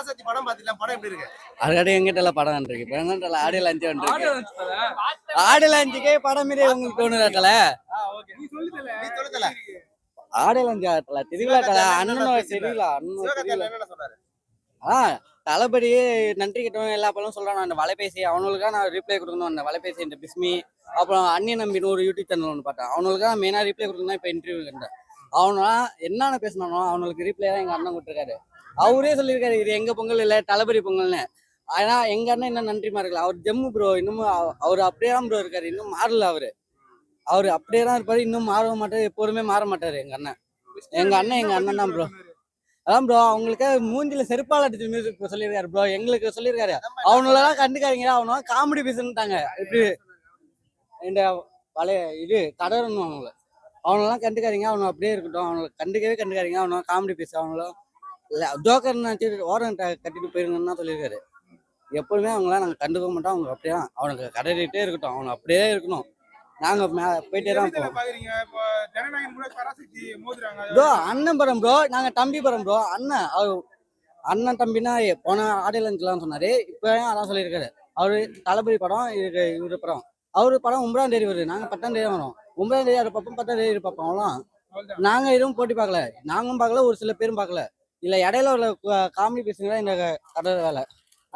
பராசக்தி படம் பாத்தீங்களா? படம் எப்படி இருக்கு? அதுக்காடி எங்கிட்ட படம் இருக்கு. இப்ப எங்கிட்ட ஆடியோ லான்ச் வந்துருக்கு. ஆடியோ லான்ச்சுக்கே படம் மீறி உங்களுக்கு தோணுதல. ஆடியோ லான்ச் ஆகல. தெரியல தல. அண்ணனும் தெரியல. என்ன சொன்னாரு? தளபதியே நன்றி கிட்டவங்க எல்லா படம் சொல்றான். அந்த வலைபேசி அவனுக்காக நான் ரிப்ளை கொடுக்கணும். அந்த வலைபேசி இந்த பிஸ்மி அப்புறம் அண்ணன் நம்பி ஒரு யூடியூப் சேனல் ஒன்று பார்த்தேன். அவனுக்காக மெயினாக ரிப்ளை கொடுக்கணும். இப்போ இன்டர்வியூ கண்டேன். அவனா என்னென்ன பேசினானோ அவனுக்கு ரிப்ளை தான் எங்கள் அண்ணன் கொடுத்துருக்காரு. அவரே சொல்லியிருக்காரு இது எங்கள் பொங்கல் இல்லை தளபதி பொங்கல்னு. ஆனால் எங்கள் அண்ணன் இன்னும் நன்றிமா இருக்கல. அவர் ஜம்மு ப்ரோ இன்னமும் அவர் அப்படியே தான் ப்ரோ இருக்காரு. இன்னும் மாறல. அவர் அப்படியே தான் இருப்பாரு. இன்னும் மாறவும் மாட்டார். எப்போதுமே மாற மாட்டார் எங்கள் அண்ணன். எங்கள் அண்ணன் தான் ப்ரோ. அதான் ப்ரோ அவங்களுக்கு மூஞ்சில செருப்பால் அடிச்சு மியூசிக் சொல்லியிருக்காரு ப்ரோ. எங்களுக்கு சொல்லியிருக்காரு அவனெல்லாம் கண்டுக்காதீங்க. அவனா காமெடி பீஸ்ன்னுட்டாங்க. இப்படி இந்த பழைய இது கடறணும் அவனெல்லாம் கண்டுக்காதீங்க. அவனை அப்படியே இருக்கட்டும். அவனை கண்டுக்காதீங்க. அவனை காமெடி பீஸ் அவங்களும் ஜோக்கர் ஓரம் கட்டிட்டு போயிருங்கன்னு தான் சொல்லியிருக்காரு. எப்பொழுதுமே அவங்களாம் நாங்கள் கண்டுக்க மாட்டோம். அவங்க அப்படியே தான் அவனுக்கு கடறிட்டே இருக்கட்டும். அவனை அப்படியே இருக்கணும். நாங்க போயிட்டே தான் போவோம் ப்ரோ. அண்ணன் படம் ப்ரோ. நாங்க தம்பி படம் ப்ரோ. அண்ணன் தம்பினா போன ஆடியோ லான்ச்லாம் சொன்னாரு. இப்போ அதான் சொல்லியிருக்காரு. அவரு தளபதி படம் இதுக்கு இவரு படம். அவரு படம் 9ஆம் தேதி வருது. நாங்க 10ஆம் தேதி வரோம். 9ஆம் தேதி அதை பார்ப்போம். 10ஆம் தேதி பார்ப்போம். அவ்வளோதான். நாங்க எதுவும் போட்டி பார்க்கல. நாங்களும் பார்க்கல. ஒரு சில பேரும் பார்க்கல. இல்ல இடையில உள்ள காமெடி பீஸுங்க தான் இந்த கடை வேலை.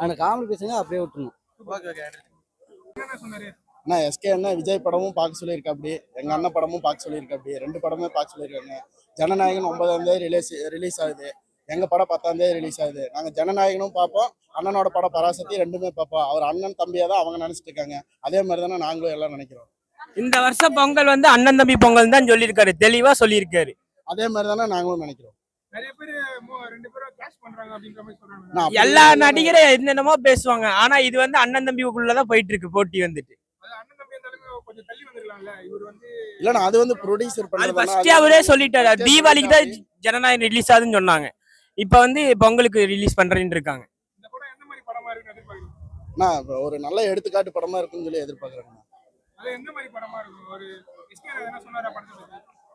அந்த காமெடி பீஸுங்க அப்படியே விட்டுணும். அண்ணா எஸ்கே அண்ணா விஜய் படமும் பார்க்க சொல்லியிருக்கா. அப்படி எங்க அண்ணன் படமும் பார்க்க சொல்லியிருக்கா. அப்படி 2 படமே பார்க்க சொல்லியிருக்காங்க. ஜனநாயகன் 9ஆம் தேதி ரிலீஸ் ஆகுது. எங்க படம் 10ஆம் தேதி ரிலீஸ் ஆகுது. நாங்க ஜனநாயகனும் பார்ப்போம். அண்ணனோட படம் பராசக்தி 2மே பார்ப்போம். அவர் அண்ணன் தம்பியா தான் அவங்க நினைச்சிட்டு இருக்காங்க. அதே மாதிரி தானே நாங்களும் எல்லாம் நினைக்கிறோம். இந்த வருஷம் பொங்கல் அண்ணன் தம்பி பொங்கல் தான் சொல்லியிருக்காரு. தெளிவா சொல்லியிருக்காரு. அதே மாதிரி தானே நாங்களும் நினைக்கிறோம். எல்லா நடிகரும் என்னென்னமோ பேசுவாங்க. ஆனா இது அண்ணன் தம்பிக்குள்ளதான் போயிட்டு இருக்கு போட்டி வந்துட்டு. இல்ல அது ப்ரொடியூசர் பண்றது. அவரே சொல்லிட்டாரு தீபாவளிக்கு தான் ஜனநாயகம் ரிலீஸ் ஆகுதுன்னு சொன்னாங்க. இப்ப பொங்கலுக்கு ரிலீஸ் பண்றேன்னு இருக்காங்க. ஒரு நல்ல எடுத்துக்காட்டு படமா இருக்குன்னு சொல்லி எதிர்பார்க்கறேன்.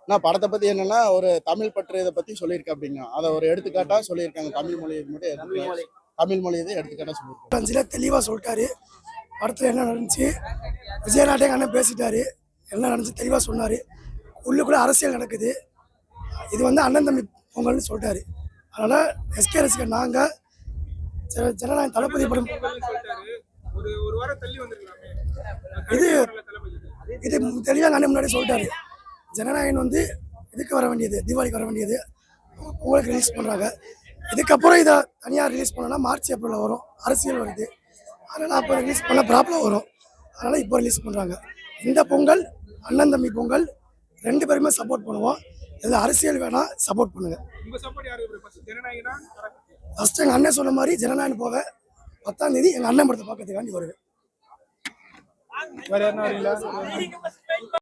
நான் படத்தை பத்தி என்னன்னா ஒரு தமிழ் பற்று இதை பத்தி சொல்லியிருக்கேன் அப்படிங்க. அதை ஒரு எடுத்துக்காட்டா சொல்லியிருக்காங்க. தமிழ் மொழி மட்டும் தமிழ் மொழி இதை எடுத்துக்காட்டா சொல்லியிருக்காங்க. தெளிவா சொல்லிட்டாரு. படத்துல என்ன நடந்துச்சு விஜயநாயகன் அண்ணன் பேசிட்டாரு. என்ன நடந்துச்சு தெளிவா சொன்னாரு. உள்ளுக்குள்ள அரசியல் நடக்குது. இது அண்ணன் தம்பி பொங்கல்னு சொல்லிட்டாரு. அதனால எஸ்கே ரசிகர் நாங்க ஜனநாயகம் தளபதி படம் இது தெளிவாக அண்ணன் முன்னாடி சொல்லிட்டாரு. ஜனநாயகன் இதுக்கு வர வேண்டியது தீபாவளிக்கு வர வேண்டியது பொங்கலுக்கு ரிலீஸ் பண்ணுறாங்க. இதுக்கப்புறம் இதை தனியாக ரிலீஸ் பண்ணோன்னா மார்ச் ஏப்ரலில் வரும். அரசியல் வருது. அதனால் அப்போ ரிலீஸ் பண்ண ப்ராப்ளம் வரும். அதனால் இப்போ ரிலீஸ் பண்ணுறாங்க. இந்த பொங்கல் அண்ணன் தம்பி பொங்கல் 2 பேருமே சப்போர்ட் பண்ணுவோம். இதில் அரசியல் வேணால் சப்போர்ட் பண்ணுங்க. ஃபர்ஸ்ட் எங்கள் அண்ணன் சொன்ன மாதிரி ஜனநாயகம் போக 10ஆம் தேதி எங்கள் அண்ணன் படத்தை பார்க்கறதுக்காண்டி வருவேன்.